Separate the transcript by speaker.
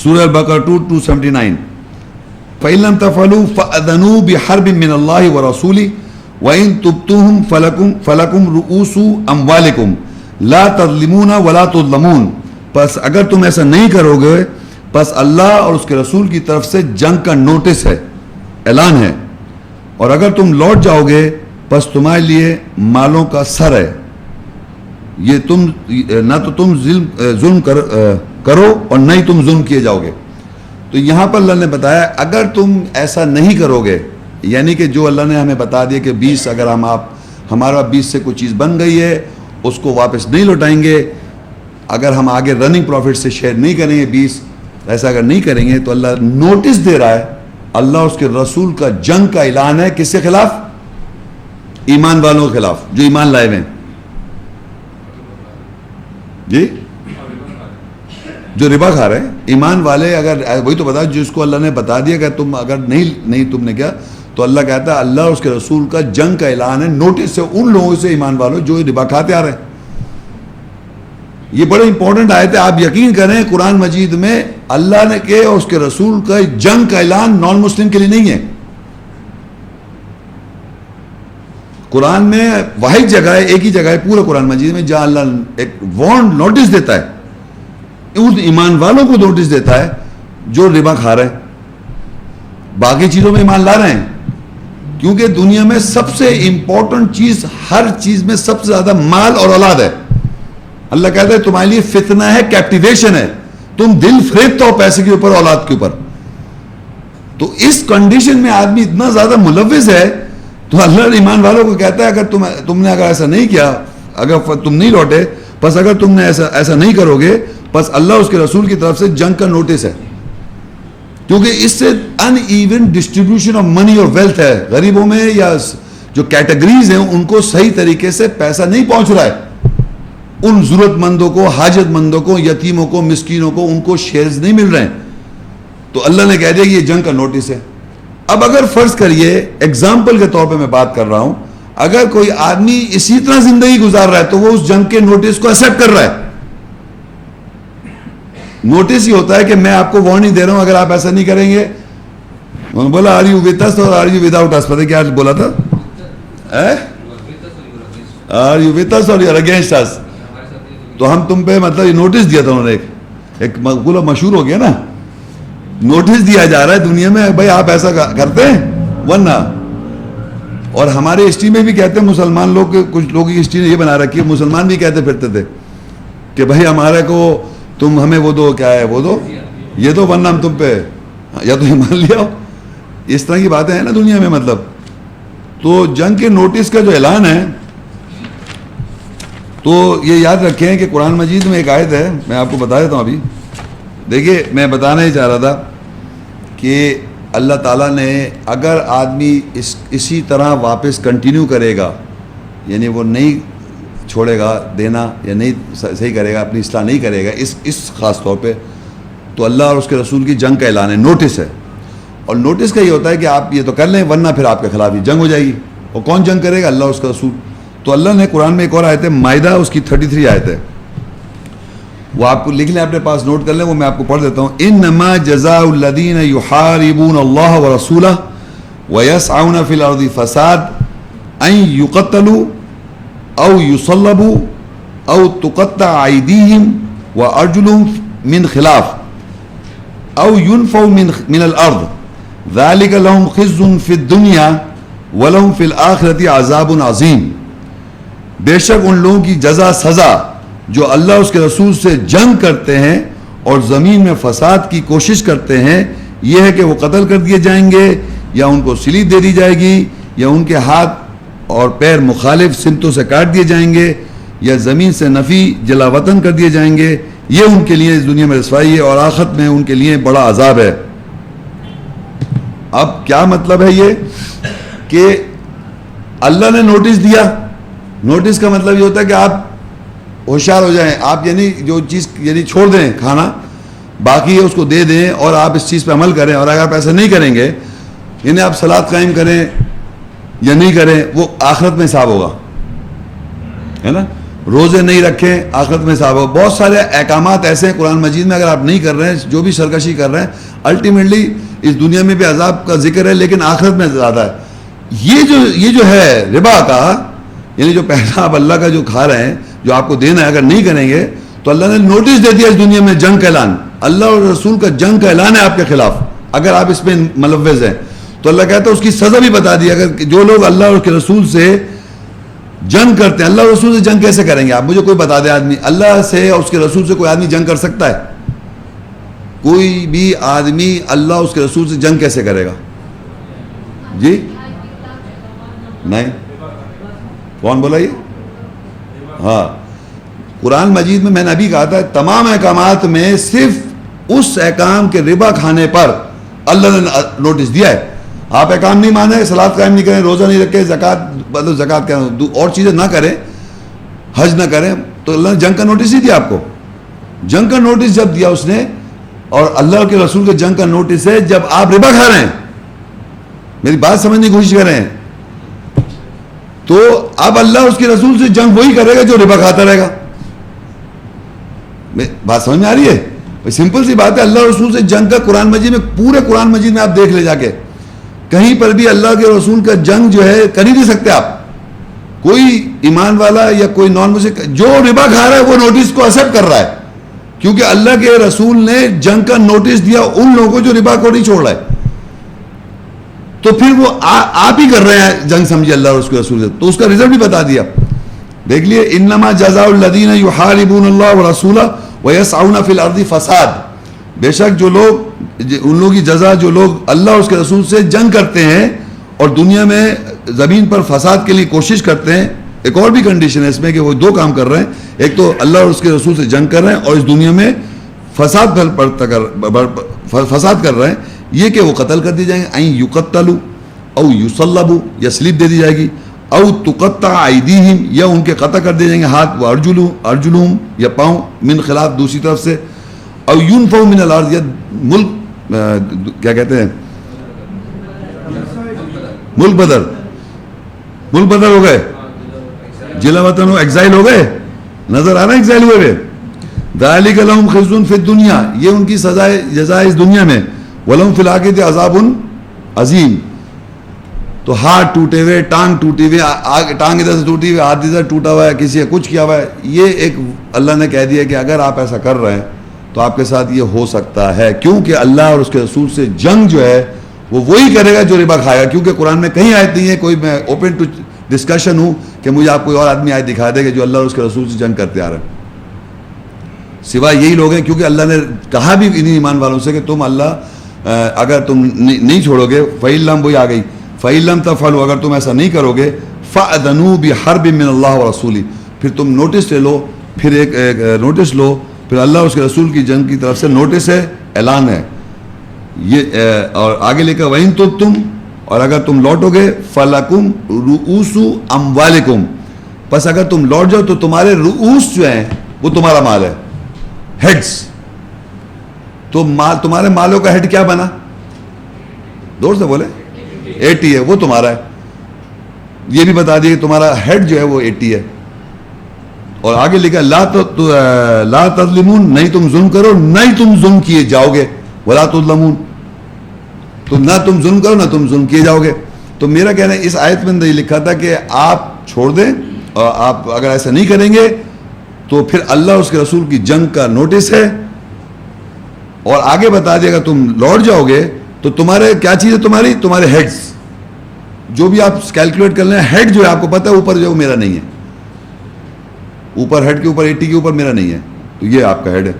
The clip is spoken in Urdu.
Speaker 1: سورہ البقرہ 279. فَإِن لَمْ تَفْعَلُوا فَأْذَنُوا بِحَرْبٍ مِّنَ اللَّهِ وَرَسُولِهِ وَإِن تُبْتُمْ فَلَكُمْ رُؤُوسُ أَمْوَالِكُمْ لَا تَظْلِمُونَ وَلَا تُظْلَمُونَ. پس اگر تم ایسا نہیں کرو گے پس اللہ اور اس کے رسول کی طرف سے جنگ کا نوٹس ہے، اعلان ہے، اور اگر تم لوٹ جاؤ گے پس تمہارے لیے مالوں کا سر ہے. یہ تم نہ تو تم ظلم کرو اور نہ ہی تم ظلم کیے جاؤ گے. تو یہاں پر اللہ نے بتایا اگر تم ایسا نہیں کرو گے، یعنی کہ جو اللہ نے ہمیں بتا دیا کہ 20 اگر ہمارا 20 سے کوئی چیز بن گئی ہے اس کو واپس نہیں لوٹائیں گے، اگر ہم آگے رننگ پروفٹ سے شیئر نہیں کریں گے 20، ایسا اگر نہیں کریں گے تو اللہ نوٹس دے رہا ہے. اللہ اس کے رسول کا جنگ کا اعلان ہے. کس کے خلاف؟ ایمان والوں کے خلاف جو ایمان لائے ہوئے ہیں. جی جو ربا کھا رہے ہیں ایمان والے، اگر وہی تو بتا جس کو اللہ نے بتا دیا کہ تم اگر نہیں تم نے کیا، تو اللہ کہتا ہے اللہ اور اس کے رسول کا جنگ کا اعلان ہے، نوٹس سے ان لوگوں سے ایمان والوں جو ربا کھاتے آ رہے ہیں. یہ بڑے امپورٹنٹ آیت ہے. آپ یقین کریں قرآن مجید میں اللہ نے کہ اس کے رسول کا جنگ کا اعلان نان مسلم کے لیے نہیں ہے. قرآن میں واحد جگہ ہے، ایک ہی جگہ ہے پورا قرآن مجید میں جہاں اللہ ایک وارن نوٹس دیتا ہے، ان ایمان والوں کو نوٹس دیتا ہے جو ربا کھا رہے ہیں. باقی چیزوں میں ایمان لا رہے ہیں، کیونکہ دنیا میں سب سے امپورٹنٹ چیز، ہر چیز میں سب سے زیادہ مال اور اولاد ہے. اللہ کہتا ہے تمہارے لیے فتنہ ہے، کیپٹیویشن ہے، تم دل فریبتے ہو پیسے کے اوپر، اولاد کے اوپر. تو اس کنڈیشن میں آدمی اتنا زیادہ ملوث ہے تو اللہ ایمان والوں کو کہتا ہے اگر تم نے اگر ایسا نہیں کیا، اگر تم نہیں لوٹے، پس اگر تم نے ایسا نہیں کرو گے پس اللہ اس کے رسول کی طرف سے جنگ کا نوٹس ہے. کیونکہ اس سے in even distribution of money اور ویلتھ ہے. غریبوں میں یا جو کیٹیگریز ہیں ان کو صحیح طریقے سے پیسہ نہیں پہنچ رہا ہے. ان ضرورت مندوں کو، حاجت مندوں کو، یتیموں کو، مسکینوں کو ان کو شیئرز نہیں مل رہے ہیں. تو اللہ نے کہہ دیا کہ یہ جنگ کا نوٹس ہے. اب اگر فرض کریے ایگزامپل کے طور پہ میں بات کر رہا ہوں، اگر کوئی آدمی اسی طرح زندگی گزار رہا ہے تو وہ اس جنگ کے نوٹس کو ایکسیپٹ کر رہا ہے. نوٹس ہی ہوتا ہے کہ میں آپ کو وارننگ دے رہا ہوں اگر آپ ایسا نہیں کریں گے. انہوں نے بولا آر یو ود اس اور آر یو وداؤٹ اس؟ پتہ کیا بولا تھا؟ آر یو ود اس اور یو آر اگینسٹ اس؟ تو ہم تم پہ مطلب یہ نوٹس دیا تھا انہوں نے، ایک مقولہ مشہور ہو گیا نا، نوٹس دیا جا رہا ہے دنیا میں بھائی آپ ایسا کرتے ہیں ورنہ. اور ہمارے ہسٹری میں بھی کہتے ہیں مسلمان لوگ، کچھ لوگوں کی ہسٹری نے یہ بنا رکھی ہے، مسلمان بھی کہتے پھرتے تھے کہ بھائی ہمارے کو تم ہمیں وہ دو، کیا ہے وہ دو، یہ دو، ورنہ ہم تم پہ یا تو ایمان لے آؤ. اس طرح کی باتیں ہیں نا دنیا میں. مطلب تو جنگ کے نوٹس کا جو اعلان ہے، تو یہ یاد رکھیں کہ قرآن مجید میں ایک آیت ہے، میں آپ کو بتا دیتا ہوں. ابھی دیکھیے میں بتانا ہی چاہ رہا تھا کہ اللہ تعالیٰ نے اگر آدمی اسی طرح واپس کنٹینیو کرے گا، یعنی وہ نہیں چھوڑے گا دینا یا نہیں صحیح کرے گا، اپنی اصلاح نہیں کرے گا اس خاص طور پہ، تو اللہ اور اس کے رسول کی جنگ کا اعلان ہے، نوٹس ہے. اور نوٹس کا یہ ہوتا ہے کہ آپ یہ تو کر لیں ورنہ پھر آپ کے خلاف ہی جنگ ہو جائے گی. اور کون جنگ کرے گا؟ اللہ اور اس کا رسول. تو اللہ نے قرآن میں ایک اور آیت ہے، مائدہ اس کی 33 آیت ہے، وہ آپ کو لکھ لیں، اپنے پاس نوٹ کر لیں، وہ میں آپ کو پڑھ دیتا ہوں. انما جزاء الذین یحاربون اللہ ورسولہ ویسعون فی الارض فساد ان یقتلوا او یصلبوا او تقطع ایدیہم وارجلہم من خلاف او ينفوا من الارض ذلك لهم خزي في الدنيا ولهم في الاخرة عذاب عظیم. بے شک ان لوگوں کی جزا سزا جو اللہ اس کے رسول سے جنگ کرتے ہیں اور زمین میں فساد کی کوشش کرتے ہیں، یہ ہے کہ وہ قتل کر دیے جائیں گے یا ان کو سلیب دے دی جائے گی یا ان کے ہاتھ اور پیر مخالف سمتوں سے کاٹ دیے جائیں گے یا زمین سے نفی جلا وطن کر دیے جائیں گے. یہ ان کے لیے اس دنیا میں رسوائی ہے اور آخرت میں ان کے لیے بڑا عذاب ہے. اب کیا مطلب ہے یہ کہ اللہ نے نوٹس دیا. نوٹس کا مطلب یہ ہوتا ہے کہ آپ ہوشیار ہو جائیں، آپ یعنی جو چیز یعنی چھوڑ دیں کھانا، باقی ہے اس کو دے دیں اور آپ اس چیز پہ عمل کریں. اور اگر آپ ایسا نہیں کریں گے، یعنی آپ صلاۃ قائم کریں یا نہیں کریں، وہ آخرت میں حساب ہوگا، ہے نا. روزے نہیں رکھیں آخرت میں حساب ہو. بہت سارے احکامات ایسے ہیں قرآن مجید میں، اگر آپ نہیں کر رہے ہیں، جو بھی سرکشی کر رہے ہیں، الٹیمیٹلی اس دنیا میں بھی عذاب کا ذکر ہے لیکن آخرت میں زیادہ ہے. یہ جو ہے ربا کا، یعنی جو پیسہ آپ اللہ کا جو کھا رہے ہیں، جو آپ کو دینا ہے، اگر نہیں کریں گے تو اللہ نے نوٹس دے دیا اس دنیا میں جنگ کا اعلان. اللہ اور رسول کا جنگ کا اعلان ہے آپ کے خلاف اگر آپ اس میں ملوث ہیں. تو اللہ کہتا ہے اس کی سزا بھی بتا دی. اگر جو لوگ اللہ اور اس کے رسول سے جنگ کرتے ہیں، اللہ اور رسول سے جنگ کیسے کریں گے؟ آپ مجھے کوئی بتا دیں آدمی اللہ سے اور اس کے رسول سے کوئی آدمی جنگ کر سکتا ہے؟ کوئی بھی آدمی اللہ اور اس کے رسول سے جنگ کیسے کرے گا؟ جی نہیں. کون بولا یہ؟ ہاں، قرآن مجید میں نے ابھی کہا تھا تمام احکامات میں صرف اس احکام کے ربا کھانے پر اللہ نے نوٹس دیا ہے. آپ احکام نہیں مانے، صلاۃ قائم نہیں کریں، روزہ نہیں رکھیں، زکوٰۃ کا اور چیزیں نہ کریں، حج نہ کریں، تو اللہ نے جنگ کا نوٹس ہی دیا آپ کو. جنگ کا نوٹس جب دیا اس نے، اور اللہ کے رسول کے جنگ کا نوٹس ہے جب آپ ربا کھا رہے ہیں. میری بات سمجھنے کی کوشش کر رہے ہیں. تو اب اللہ اس کے رسول سے جنگ وہی کرے گا جو ربا کھاتا رہے گا. بات سمجھ میں آ رہی ہے؟ سمپل سی بات ہے. اللہ رسول سے جنگ کا قرآن مجید میں، پورے قرآن مجید میں آپ دیکھ لے جا کے، کہیں پر بھی اللہ کے رسول کا جنگ جو ہے کر ہی نہیں سکتے آپ. کوئی ایمان والا یا کوئی نان مسلم جو ربا کھا رہا ہے وہ نوٹس کو ایکسپٹ کر رہا ہے، کیونکہ اللہ کے رسول نے جنگ کا نوٹس دیا ان لوگوں کو جو ربا کو نہیں چھوڑ رہا ہے. تو پھر وہ آپ ہی کر رہے ہیں جنگ، سمجھے اللہ اور اس کے رسول سے. تو اس کا رزلٹ بھی بتا دیا. دیکھ لیے انما جزاء الذین یحاربون اللہ ورسولہ ویسعون فی الارض فساد. بے شک جو لوگ، ان لوگوں کی جزا جو لوگ اللہ اور اس کے رسول سے جنگ کرتے ہیں اور دنیا میں زمین پر فساد کے لیے کوشش کرتے ہیں. ایک اور بھی کنڈیشن ہے اس میں کہ وہ دو کام کر رہے ہیں. ایک تو اللہ اور اس کے رسول سے جنگ کر رہے ہیں اور اس دنیا میں فساد کر رہے ہیں. یہ کہ وہ قتل کر دی جائیں گے. این یقتلوا او یصلبوا، یا سلیب دے دی جائے گی. او تقطع ایدیہم، یا ان کے قطع کر دیے جائیں گے ہاتھ، ارجلہم، یا پاؤں، من خلاف دوسری طرف سے. او ینفوا من الارض، یا ملک کیا کہتے ہیں، ملک بدر ہو گئے، جلا وطن ہو، ایگزائل ہو گئے. نظر آ رہا ہے ایگزائل ہوئے ہوئے. ذالک لہم خزی فی الدنیا، یہ ان کی سزائے جزا اس دنیا میں. ولہم فی الآخرۃ عذاب عظیم. تو ہاتھ ٹوٹے ہوئے، ٹانگ ٹوٹی ہوئی، ٹانگ ادھر سے ٹوٹی ہوئی، ہاتھ ادھر ٹوٹا ہوا ہے، کسی نے کچھ کیا ہوا ہے، یہ ایک اللہ نے کہہ دیا کہ اگر آپ ایسا کر رہے ہیں تو آپ کے ساتھ یہ ہو سکتا ہے. کیونکہ اللہ اور اس کے رسول سے جنگ جو ہے وہ وہی کرے گا جو ربا کھائے گا. کیونکہ قرآن میں کہیں آیت نہیں ہے، کوئی میں اوپن ٹو ڈسکشن ہوں کہ مجھے آپ کوئی اور آدمی آیت دکھا دے کہ جو اللہ اور اس کے رسول سے جنگ کرتے آ رہے ہیں. سوائے یہی لوگ ہیں، کیونکہ اللہ نے کہا بھی انہیں ایمان والوں سے کہ تم اللہ اگر تم نہیں چھوڑو گے، فَإِن لَمْ، وہی آ گئی، فَإِن لَمْ تَفْعَلُوا، اگر تم ایسا نہیں کرو گے، فَأْذَنُوا بِحَرْبٍ مِّنَ اللَّهِ وَرَسُولِهِ، پھر تم نوٹس لے لو، پھر ایک نوٹس لو، پھر اللہ اور اس کے رسول کی جنگ کی طرف سے نوٹس ہے، اعلان ہے یہ. اور آگے لے کر وَإِن تُبْتُمْ، اور اگر تم لوٹو گے، فَلَكُمْ رُؤُوسُ أَمْوَالِكُمْ، بس اگر تم لوٹ جاؤ تو تمہارے رؤوس جو ہیں وہ تمہارا مال ہے، ہیڈز. تو مال، تمہارے مالوں کا ہیڈ کیا بنا؟ دور سے بولے 80 ہے، وہ تمہارا ہے. یہ بھی بتا دیا کہ تمہارا ہیڈ جو ہے وہ 80 ہے. اور آگے لکھا لا تظلمون، نہیں تم ظلم کرو، نہیں تم ظلم کیے جاؤ گے. ولا تظلمون، تو نہ تم ظلم کرو نہ تم ظلم کیے جاؤ گے. تو میرا کہنا ہے اس آیت میں یہ لکھا تھا کہ آپ چھوڑ دیں، اور آپ اگر ایسا نہیں کریں گے تو پھر اللہ اور اس کے رسول کی جنگ کا نوٹس ہے. اور آگے بتا دیا اگر تم لوٹ جاؤ گے تو تمہارے کیا چیز ہے، تمہارے ہیڈز جو بھی آپ کیلکولیٹ کر لیں. ہیڈ جو ہے آپ کو پتہ ہے اوپر جو ہے وہ میرا نہیں ہے، اوپر ہیڈ کے اوپر 80 کے اوپر میرا نہیں ہے، تو یہ آپ کا ہیڈ ہے.